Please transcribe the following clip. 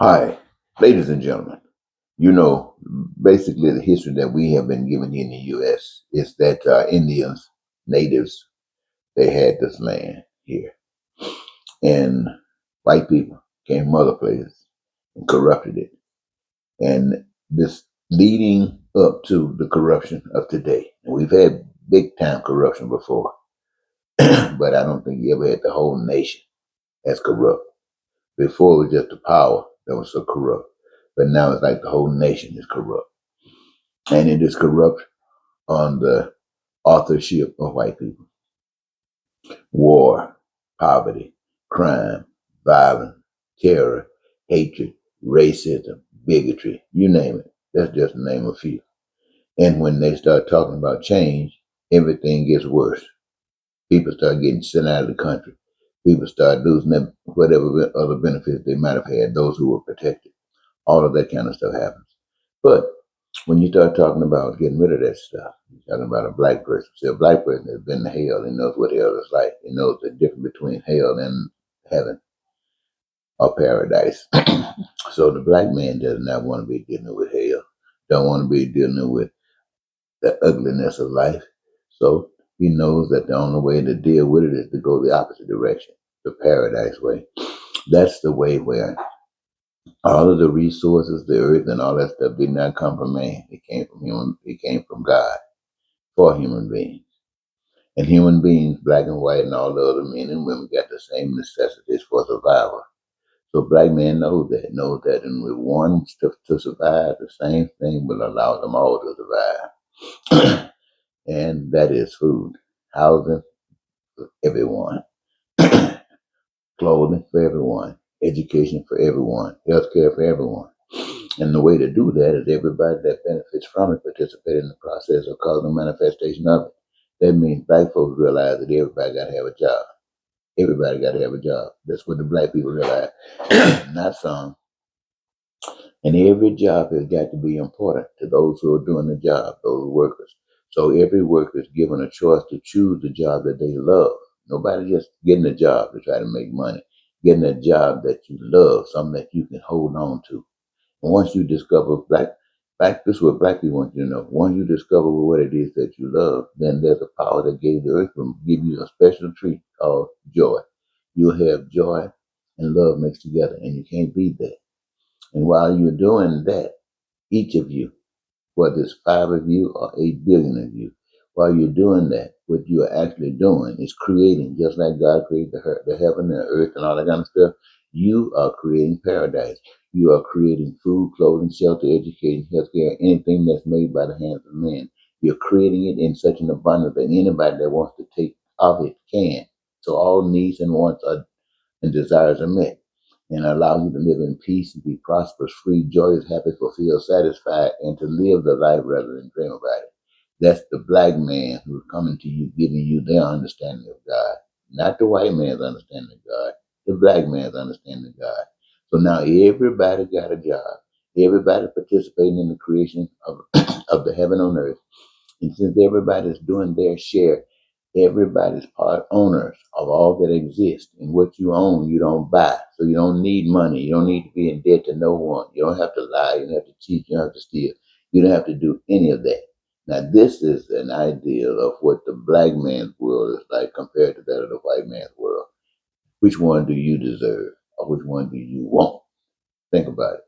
Hi, ladies and gentlemen. You know, basically the history that we have been given in the U.S. is that Indians, natives, they had this land here. And white people came from other places and corrupted it. And this leading up to the corruption of today. And we've had big time corruption before, but I don't think you ever had the whole nation as corrupt. Before it was just the power that was so corrupt. But now it's like the whole nation is corrupt. And it is corrupt on the authorship of white people. War, poverty, crime, violence, terror, hatred, racism, bigotry, you name it. That's just to name a few. And when they start talking about change, everything gets worse. People start getting sent out of the country. People start losing them whatever other benefits they might have had, those who were protected. All of that kind of stuff happens. But when you start talking about getting rid of that stuff, you're talking about a black person. See, a black person has been to hell and knows what hell is like. He knows the difference between hell and heaven or paradise. So the black man does not want to be dealing with hell, don't want to be dealing with the ugliness of life. So he knows that the only way to deal with it is to go the opposite direction, the paradise way. That's the way where all of the resources, the earth and all that stuff did not come from man. It came from human, it came from God for human beings. And human beings, black and white and all the other men and women, got the same necessities for survival. So black man knows that, and with one to survive, the same thing will allow them all to survive. And that is food, housing for everyone, clothing for everyone, education for everyone, healthcare for everyone. And the way to do that is everybody that benefits from it participate in the process or cause the manifestation of it. That means black folks realize that everybody got to have a job. Everybody got to have a job. That's what the black people realize, not some. And every job has got to be important to those who are doing the job, those workers. So every worker is given a choice to choose the job that they love. Nobody just getting a job to try to make money. Getting a job that you love, something that you can hold on to. And once you discover this is what black people want you to know. Once you discover what it is that you love, then there's a power that gave the earth will give you a special treat called joy. You'll have joy and love mixed together, and you can't beat that. And while you're doing that, each of you, whether it's 5 of you or 8 billion of you, while you're doing that, what you are actually doing is creating, just like God created the heaven and the earth and all that kind of stuff, you are creating paradise. You are creating food, clothing, shelter, education, healthcare, anything that's made by the hands of men. You're creating it in such an abundance that anybody that wants to take of it can. So all needs and wants are, and desires are met and allow you to live in peace and be prosperous, free, joyous, happy, fulfilled, satisfied, and to live the life rather than dream about it. That's the black man who's coming to you, giving you their understanding of God, not the white man's understanding of God, the black man's understanding of God. So now everybody got a job. Everybody participating in the creation of, of the heaven on earth. And since everybody's doing their share, everybody's part owners of all that exists. And what you own, you don't buy. So you don't need money. You don't need to be in debt to no one. You don't have to lie. You don't have to cheat. You don't have to steal. You don't have to do any of that. Now, this is an ideal of what the black man's world is like compared to that of the white man's world. Which one do you deserve? Or which one do you want? Think about it.